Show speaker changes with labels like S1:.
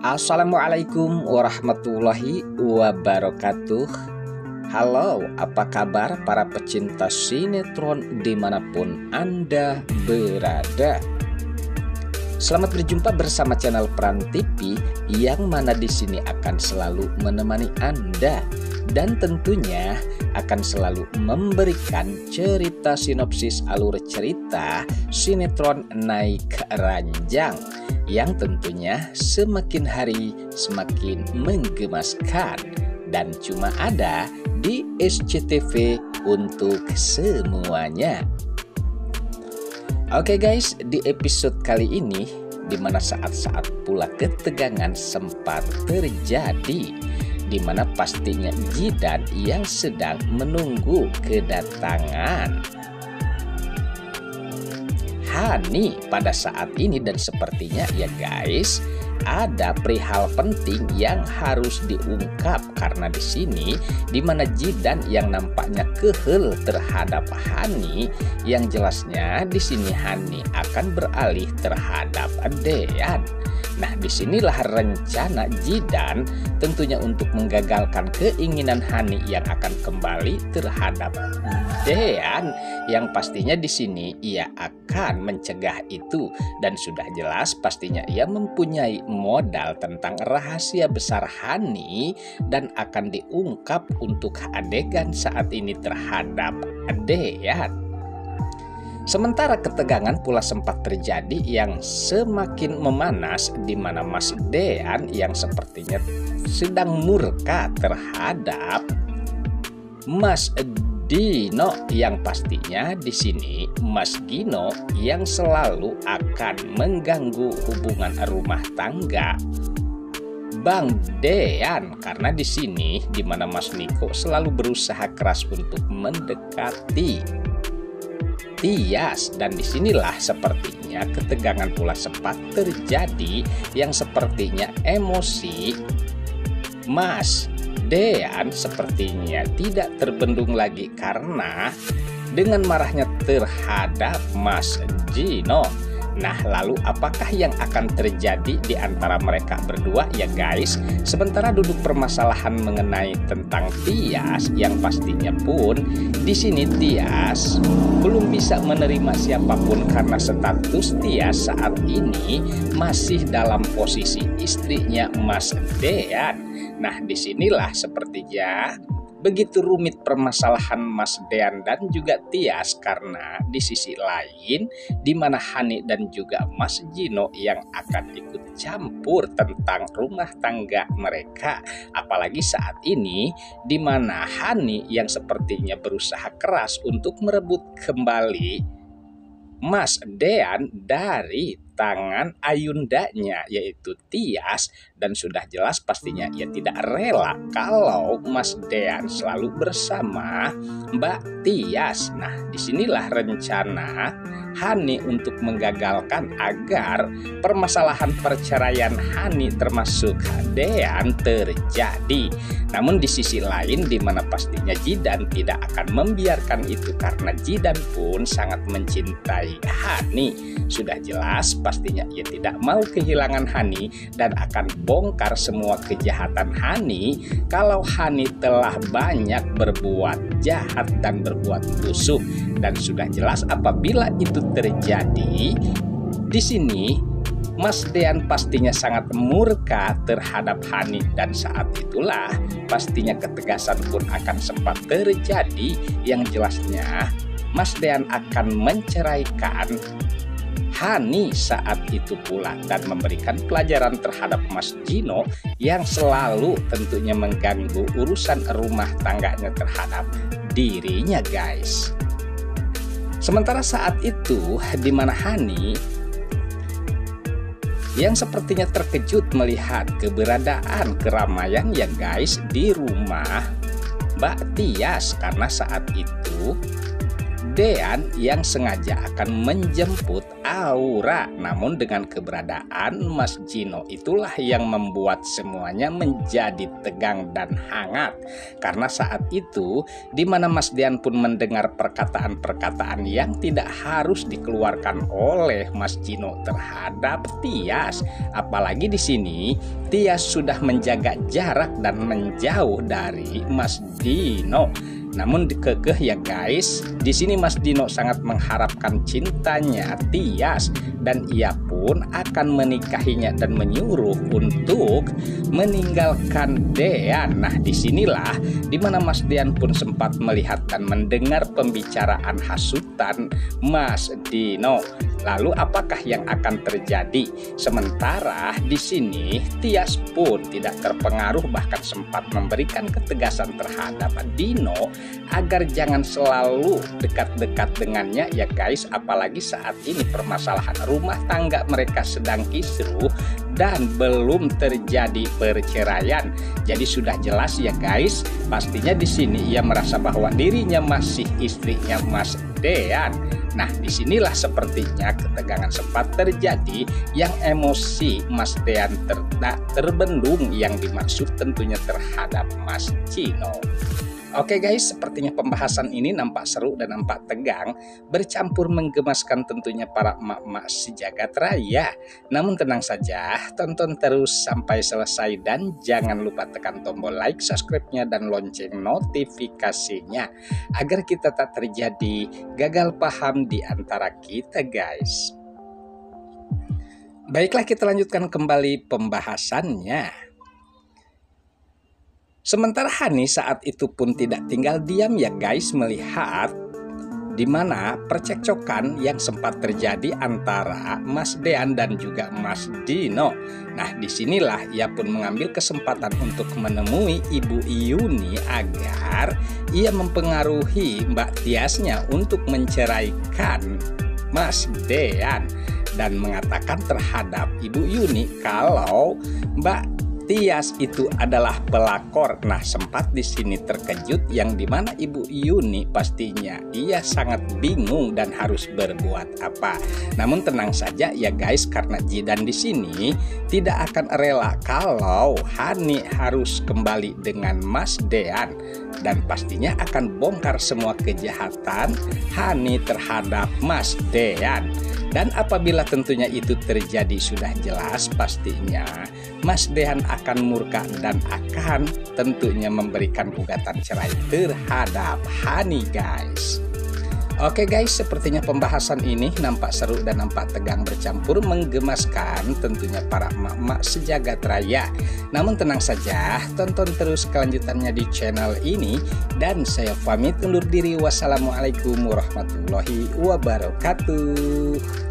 S1: Assalamualaikum warahmatullahi wabarakatuh. Halo, apa kabar para pecinta sinetron dimanapun Anda berada? Selamat berjumpa bersama channel Peran TV yang mana di sini akan selalu menemani Anda dan tentunya akan selalu memberikan cerita sinopsis alur cerita sinetron Naik Ranjang yang tentunya semakin hari semakin menggemaskan dan cuma ada di SCTV untuk semuanya. Oke guys, di episode kali ini di mana saat-saat pula ketegangan sempat terjadi, di mana pastinya Jidan yang sedang menunggu kedatangan Hani pada saat ini, dan sepertinya ya guys ada perihal penting yang harus diungkap karena di sini dimana Jidan yang nampaknya kehel terhadap Hani, yang jelasnya di sini Hani akan beralih terhadap Dean. Nah, disinilah rencana Jidan tentunya untuk menggagalkan keinginan Hani yang akan kembali terhadap Dean, yang pastinya di sini ia akan mencegah itu, dan sudah jelas pastinya ia mempunyai modal tentang rahasia besar Hani dan akan diungkap untuk adegan saat ini terhadap Dean. Sementara ketegangan pula sempat terjadi yang semakin memanas di mana Mas Dean yang sepertinya sedang murka terhadap Mas Gino, yang pastinya di sini Mas Gino yang selalu akan mengganggu hubungan rumah tangga Bang Dean, karena di sini di mana Mas Niko selalu berusaha keras untuk mendekati Tias, dan disinilah sepertinya ketegangan pula sempat terjadi yang sepertinya emosi Mas Dean sepertinya tidak terbendung lagi karena dengan marahnya terhadap Mas Gino. Nah, lalu apakah yang akan terjadi di antara mereka berdua ya guys? Sementara duduk permasalahan mengenai tentang Tias, yang pastinya pun di sini Tias belum bisa menerima siapapun karena status Tias saat ini masih dalam posisi istrinya Mas Dean. Nah, disinilah sepertinya begitu rumit permasalahan Mas Dean dan juga Tias, karena di sisi lain di mana Hani dan juga Mas Gino yang akan ikut campur tentang rumah tangga mereka, apalagi saat ini di mana Hani yang sepertinya berusaha keras untuk merebut kembali Mas Dean dari tangan ayundanya yaitu Tias, dan sudah jelas pastinya ia tidak rela kalau Mas Dean selalu bersama Mbak Tias. Nah, disinilah rencana Hani untuk menggagalkan agar permasalahan perceraian Hani termasuk Dean terjadi. Namun di sisi lain di mana pastinya Jidan tidak akan membiarkan itu karena Jidan pun sangat mencintai Hani. Sudah jelas pastinya ia tidak mau kehilangan Hani dan akan bongkar semua kejahatan Hani kalau Hani telah banyak berbuat jahat dan berbuat busuk. Dan sudah jelas apabila itu terjadi, di sini Mas Dean pastinya sangat murka terhadap Hani, dan saat itulah pastinya ketegasan pun akan sempat terjadi, yang jelasnya Mas Dean akan menceraikan Hani saat itu pula dan memberikan pelajaran terhadap Mas Gino yang selalu tentunya mengganggu urusan rumah tangganya terhadap dirinya guys. Sementara saat itu di mana Hani yang sepertinya terkejut melihat keberadaan keramaian ya guys di rumah Mbak Tias, karena saat itu Dean yang sengaja akan menjemput aura. Namun dengan keberadaan Mas Gino itulah yang membuat semuanya menjadi tegang dan hangat. Karena saat itu di mana Mas Dean pun mendengar perkataan-perkataan yang tidak harus dikeluarkan oleh Mas Gino terhadap Tias. Apalagi di sini Tias sudah menjaga jarak dan menjauh dari Mas Dino. Namun kekeh ya guys, di sini Mas Dino sangat mengharapkan cintanya Tias dan ia pun akan menikahinya dan menyuruh untuk meninggalkan Dean. Nah, disinilah dimana Mas Dean pun sempat melihat dan mendengar pembicaraan hasutan Mas Dino. Lalu apakah yang akan terjadi? Sementara di sini Tias pun tidak terpengaruh, bahkan sempat memberikan ketegasan terhadap Dino agar jangan selalu dekat-dekat dengannya ya guys. Apalagi saat ini permasalahan rumah tangga mereka sedang kisruh dan belum terjadi perceraian. Jadi sudah jelas ya guys, pastinya di sini ia merasa bahwa dirinya masih istrinya Mas Dean. Nah, disinilah sepertinya ketegangan sempat terjadi yang emosi Mas Dean terbendung, yang dimaksud tentunya terhadap Mas Gino. Oke guys, sepertinya pembahasan ini nampak seru dan nampak tegang, bercampur menggemaskan tentunya para emak-emak sejagat raya. Namun tenang saja, tonton terus sampai selesai dan jangan lupa tekan tombol like, subscribe-nya dan lonceng notifikasinya agar kita tak terjadi gagal paham di antara kita guys. Baiklah, kita lanjutkan kembali pembahasannya. Sementara Hani saat itu pun tidak tinggal diam ya guys, melihat di mana percekcokan yang sempat terjadi antara Mas Dean dan juga Mas Dino. Nah, disinilah ia pun mengambil kesempatan untuk menemui Ibu Yuni agar ia mempengaruhi Mbak Tiasnya untuk menceraikan Mas Dean dan mengatakan terhadap Ibu Yuni kalau Mbak Tias itu adalah pelakor. Nah, sempat di sini terkejut yang dimana Ibu Yuni pastinya ia sangat bingung dan harus berbuat apa. Namun tenang saja ya guys, karena Jidan di sini tidak akan rela kalau Hani harus kembali dengan Mas Dean dan pastinya akan bongkar semua kejahatan Hani terhadap Mas Dean. Dan apabila tentunya itu terjadi, sudah jelas pastinya Mas Dean akan murka dan akan tentunya memberikan gugatan cerai terhadap Hani guys. Oke guys, sepertinya pembahasan ini nampak seru dan nampak tegang bercampur menggemaskan tentunya para emak-emak sejagat raya. Namun tenang saja, tonton terus kelanjutannya di channel ini dan saya pamit undur diri. Wassalamualaikum warahmatullahi wabarakatuh.